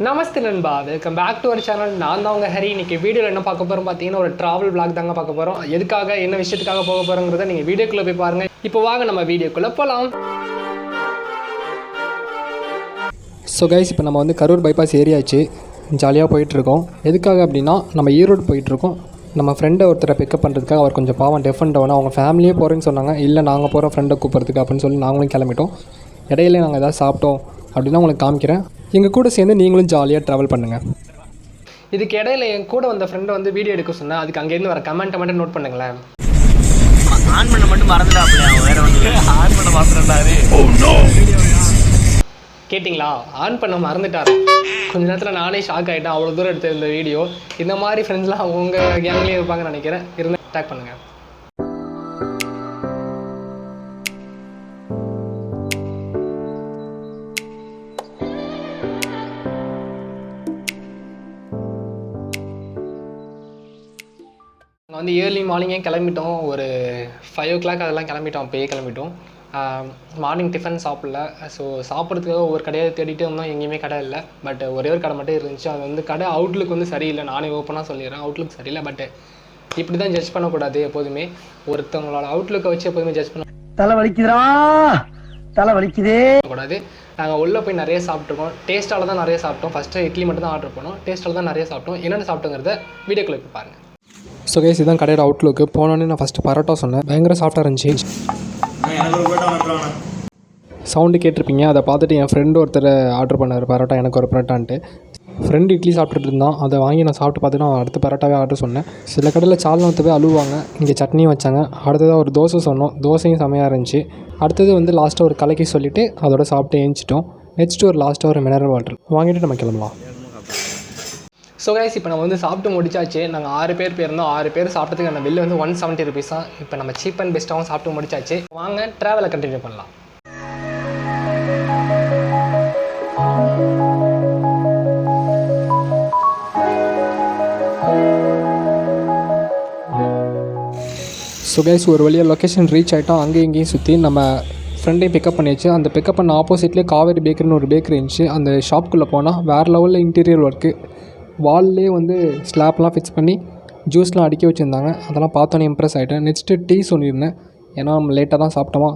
நமஸ்தே நண்பா, welcome back to our channel. நான் தான் உங்கள் ஹரி. இன்றைக்கி வீடியோவில் என்ன பார்க்க போகிறோம் பார்த்தீங்கன்னா, ஒரு ட்ராவல் விளாக் தாங்க பார்க்க போகிறோம். எதுக்காக என்ன விஷயத்துக்காக போக போகிறோங்கிறத நீங்கள் வீடியோக்குள்ளே போய் பாருங்கள். இப்போ வாங்க நம்ம வீடியோக்குள்ளே போகலாம். ஸோ கைஸ், இப்போ நம்ம வந்து கரூர் பைபாஸ் ஏரியாச்சு ஜாலியாக போயிட்டுருக்கோம். எதுக்காக அப்படின்னா, நம்ம ஈரோடு போயிட்டுருக்கோம். நம்ம ஃப்ரெண்டை ஒருத்தரை பிக்கப் பண்ணுறதுக்காக. அவர் கொஞ்சம் பாவம் டெஃபண்ட் ஆகணும். அவங்க ஃபேமிலியே போகிறேன்னு சொன்னாங்க. இல்லை நாங்கள் போகிறோம் ஃப்ரெண்டை கூப்பிட்றதுக்கு அப்படின்னு சொல்லி நாங்களும் கிளம்பிட்டோம். இடையில நாங்கள் எதாவது சாப்பிட்டோம் அப்படின்னா உங்களுக்கு காமிக்கிறேன். எங்கள் கூட சேர்ந்து நீங்களும் ஜாலியாக ட்ராவல் பண்ணுங்கள். இதுக்கு இடையில என் கூட வந்த ஃப்ரெண்டை வந்து வீடியோ எடுக்க சொன்னேன். அதுக்கு அங்கேருந்து வர கமெண்ட்டை மட்டும் நோட் பண்ணுங்களேன். ஆன் பண்ண மட்டும் மறந்துடாப்ல, வேற ஒன்று ஆன் பண்ண மறந்துட்டாரு. கேட்டிங்களா? ஆன் பண்ண மறந்துட்டாரு. கொஞ்ச நேரத்தில் நானே ஷாக் ஆகிட்டேன். அவ்வளோ தூரம் எடுத்த இந்த வீடியோ. இந்த மாதிரி ஃப்ரெண்ட்ஸ்லாம் உங்கள் கேங்லேயே இருப்பாங்கன்னு நினைக்கிறேன். இருந்து டேக் பண்ணுங்கள். வந்து ஏர்லி மார்னிங்கே கிளம்பிட்டோம். ஒரு 5 o'clock அதெல்லாம் கிளம்பிட்டோம். அப்போயே கிளம்பிட்டோம். மார்னிங் டிஃபன் சாப்பிடல. ஸோ சாப்பிட்றதுக்காக ஒவ்வொரு கடையை தேடிட்டு இருந்தோம். எங்கேயுமே கடை இல்லை. பட் ஒரே ஒரு கடை மட்டும் இருந்துச்சு. அது வந்து கடை அவுட்லுக் வந்து சரியில்லை. நானே ஓப்பனாக சொல்லிடுறேன், அவுட்லுக் சரியில்லை. பட் இப்படி தான் ஜட்ஜ் பண்ணக்கூடாது. எப்போதுமே ஒருத்தவங்களோட அவுட்லுக்கை வச்சு எப்போதுமே ஜட்ஜ் பண்ண தலை வலிக்குதே கூடாது. நாங்கள் உள்ளே போய் நிறைய சாப்பிட்ருக்கோம். டேஸ்ட்டால் தான் நிறைய சாப்பிட்டோம். ஃபஸ்ட்டு இட்லி மட்டும் தான் ஆர்டர் பண்ணோம். டேஸ்ட்டால் தான் நிறைய சாப்பிட்டோம். என்னென்ன சாப்பிட்டோங்கிறத வீடியோக்குள்ளே போய் பாருங்கள். ஸோ கைஸ், இதுதான் கடையோட அவுட்லுக்கு. போனோன்னே நான் ஃபஸ்ட்டு பரோட்டா சொன்னேன். பயங்கர சாஃப்டாக இருந்துச்சு. சவுண்டு கேட்டிருப்பீங்க. அதை பார்த்துட்டு என் ஃப்ரெண்டு ஒருத்தர் ஆர்டர் பண்ணார் பரோட்டா, எனக்கு ஒரு பரோட்டான்ட்டு. ஃப்ரெண்டு இட்லி சாப்பிட்டுட்டு இருந்தான். அதை வாங்கி நான் சாப்பிட்டு பார்த்துட்டு நான் அடுத்த பரோட்டாவே ஆர்டர் சொன்னேன். சில கடையில் சால்னா ஊற்றவே அழுவாங்க. இங்கே சட்னியும் வச்சாங்க. அடுத்ததாக ஒரு தோசை சொன்னோம். தோசையும் செமையாக இருந்துச்சு. அடுத்தது வந்து லாஸ்ட்டாக ஒரு கலக்கி சொல்லிவிட்டு அதோட சாப்பிட்டு ஏஞ்சிட்டோம். நெக்ஸ்ட்டு ஒரு லாஸ்ட்டாக ஒரு மினரல் வாட்டர் வாங்கிட்டு நம்ம கிளம்பலாம். ஸோ கைஸ், இப்போ நம்ம வந்து சாப்பிட்டு முடிச்சாச்சு. நாங்கள் 6 பேர் போயிருந்தோம். 6 பேர் சாப்பிட்டதுக்கு அந்த பில்லு வந்து 170 rupees தான். இப்போ நம்ம சீப் அண்ட் பெஸ்ட்டாகவும் சாப்பிட்டு முடிச்சாச்சு. வாங்க ட்ராவலை கண்டினியூ பண்ணலாம். ஸோ கைஸ், ஒரு வழியாக லொக்கேஷன் ரீச் ஆகிட்டோம். அங்கேயும் இங்கேயும் சுற்றி நம்ம ஃப்ரெண்டையும் பிக்கப் பண்ணியாச்சு. அந்த பிக்கப் பண்ண ஆப்போசிட்லேயே காவேரி பேக்கரின்னு ஒரு பேக்கரி இருந்துச்சு. அந்த ஷாப்புக்குள்ளே போனால் வேறு லெவலில் இன்டீரியர் ஒர்க்கு. வால்லே வந்து ஸ்லாப்லாம் ஃபிக்ஸ் பண்ணி ஜூஸ்லாம் அடுக்கி வச்சுருந்தாங்க. அதெல்லாம் பார்த்தோன்னே இம்ப்ரெஸ் ஆகிட்டேன். நெக்ஸ்ட்டு டீ சொல்லியிருந்தேன். ஏன்னா நம்ம லேட்டாக தான் சாப்பிட்டோமா,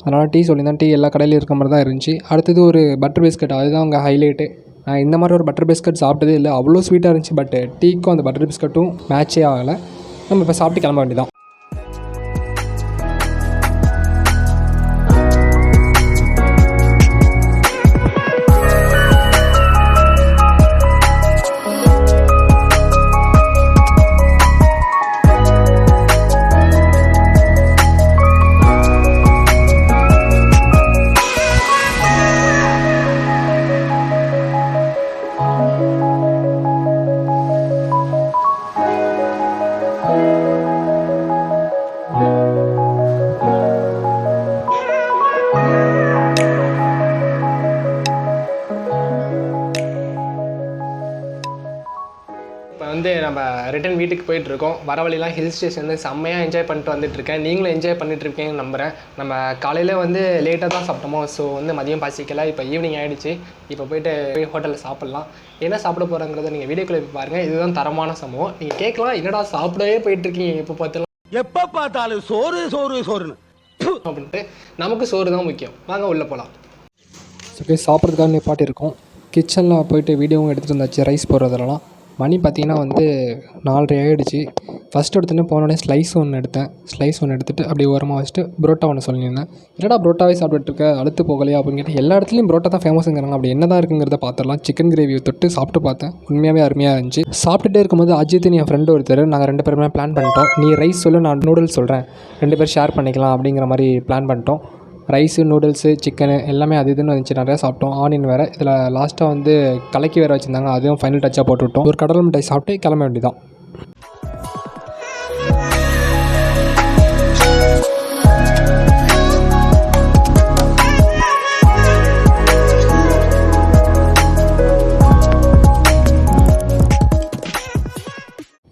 அதனால் டீ சொல்லியிருந்தேன். டீ எல்லா கடையிலையும் இருக்க மாதிரி தான் இருந்துச்சு. அடுத்தது ஒரு பட்டர் பிஸ்கட், அதுதான் அங்கே ஹைலைட்டு. நான் இந்த மாதிரி ஒரு பட்டர் பிஸ்கட் சாப்பிட்டதே இல்லை. அவ்வளோ ஸ்வீட்டாக இருந்துச்சு. பட் டீக்கும் அந்த பட்டர் பிஸ்கட்டும் மேட்சே ஆகலை. நம்ம இப்போ சாப்பிட்டு கிளம்ப வேண்டியதான். வந்து நம்ம ரிட்டன் வீட்டுக்கு போயிட்டுருக்கோம். வர வழிலாம் ஹில் ஸ்டேஷன் வந்து செம்மையாக என்ஜாய் பண்ணிட்டு வந்துட்டுருக்கேன். நீங்களும் என்ஜாய் பண்ணிட்டுருக்கீங்கன்னு நம்புகிறேன். நம்ம காலையில் வந்து லேட்டாக தான் சாப்பிட்டோமோ. ஸோ வந்து மதியம் பசிக்கலை. இப்போ ஈவினிங் ஆகிடுச்சு. இப்போ போய் ஹோட்டலில் சாப்பிட்லாம். என்ன சாப்பிட போகிறோங்கிறத நீங்கள் வீடியோக்குள்ளே போய் பாருங்கள். இதுதான் தரமான சம்பவம். நீங்கள் கேட்கலாம், என்னடா சாப்பிடவே போயிட்டுருக்கீங்க எப்போ பார்த்தாலும், எப்போ பார்த்தாலும் சோறு சோறு சோறுன்னு அப்படின்ட்டு. நமக்கு சோறு தான் முக்கியம். வாங்க உள்ளே போகலாம். ஸோ சாப்பிட்றதுக்காக நிப்பாட்டி இருக்கோம். கிச்சனில் போய்ட்டு வீடியோவும் எடுத்துகிட்டு இருந்தாச்சு. ரைஸ் போடுறதெல்லாம் மணி பார்த்திங்கன்னா வந்து 4:30 ஆகிடுச்சு. ஃபஸ்ட்டு எடுத்துகிட்டு போனோடனே ஸ்லைஸ் ஒன்று எடுத்துகிட்டு அப்படியே ஓரமாக வச்சுட்டு புரோட்டா ஒன்று சொல்லியிருந்தேன். என்னடா புரோட்டாவே சாப்பிட்டுருக்க, அழுத்து போகலையா அப்படின்னு கேட்டால், எல்லா இடத்துலையும் புரோட்டா தான் ஃபேமஸுங்கிறாங்க. அப்படி என்ன தான் இருக்குங்கிறத பார்த்துடலாம். சிக்கன் கிரேவியை தொட்டு சாப்பிட்டு பார்த்தேன். உண்மையாகவே அருமையாக இருந்துச்சு. சாப்பிட்டுட்டே இருக்கும்போது அஜித்னு என் ஃப்ரெண்டு ஒருத்தர், நாங்கள் 2 பேருமே பிளான் பண்ணிட்டோம். நீ ரைஸ் சொல்லு, நான் நூடுல்ஸ் சொல்கிறேன், 2 பேர் ஷேர் பண்ணிக்கலாம் அப்படிங்கிற மாதிரி பிளான் பண்ணிட்டோம். ரைஸு, நூடுல்ஸு, சிக்கனு எல்லாமே அது இதுன்னு வந்துச்சு. நிறையா சாப்பிட்டோம். ஆனியன் வேறு. இதில் லாஸ்ட்டாக வந்து கலக்கி வேறு வச்சுருந்தாங்க. அதுவும் ஃபைனல் டச்சாக போட்டுவிட்டோம். ஒரு கடல் மிட்டாய் சாப்பிட்டு கிளம்ப வேண்டியதான்.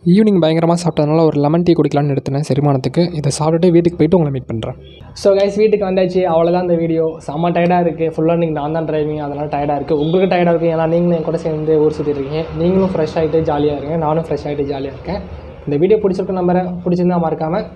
ஈவினிங் பயங்கரமாக சாப்பிட்டதுனால ஒரு லெமன் டீ குடிக்கலான்னு எடுத்தேன் செரிமானத்துக்கு. இதை சாப்பிட்டுட்டு வீட்டுக்கு போயிட்டு உங்களை மீட் பண்ணுறேன். ஸோ கைஸ் வீட்டுக்கு வந்தாச்சு. அவ்வளோதான் இந்த வீடியோ. செம்ம டயர்டாக இருக்குது. ஃபுல்லாக நீங்கள் நான் தான் டிரைவிங், அதனால் டயர்டாக இருக்குது. உங்களுக்கு டயர்டாக இருக்குது, ஏன்னா நீங்களும் என் கூட சேர்ந்து ஊர் சுற்றிட்டு இருக்கீங்க. நீங்களும் ஃப்ரெஷ் ஆகிட்டு ஜாலியாக இருக்கீங்க, நானும் ஃப்ரெஷ் ஆகிட்டு ஜாலியாக இருக்கேன். இந்த வீடியோ பிடிச்சிருக்கு நம்புறேன். பிடிச்சிருந்தா மறக்காமல்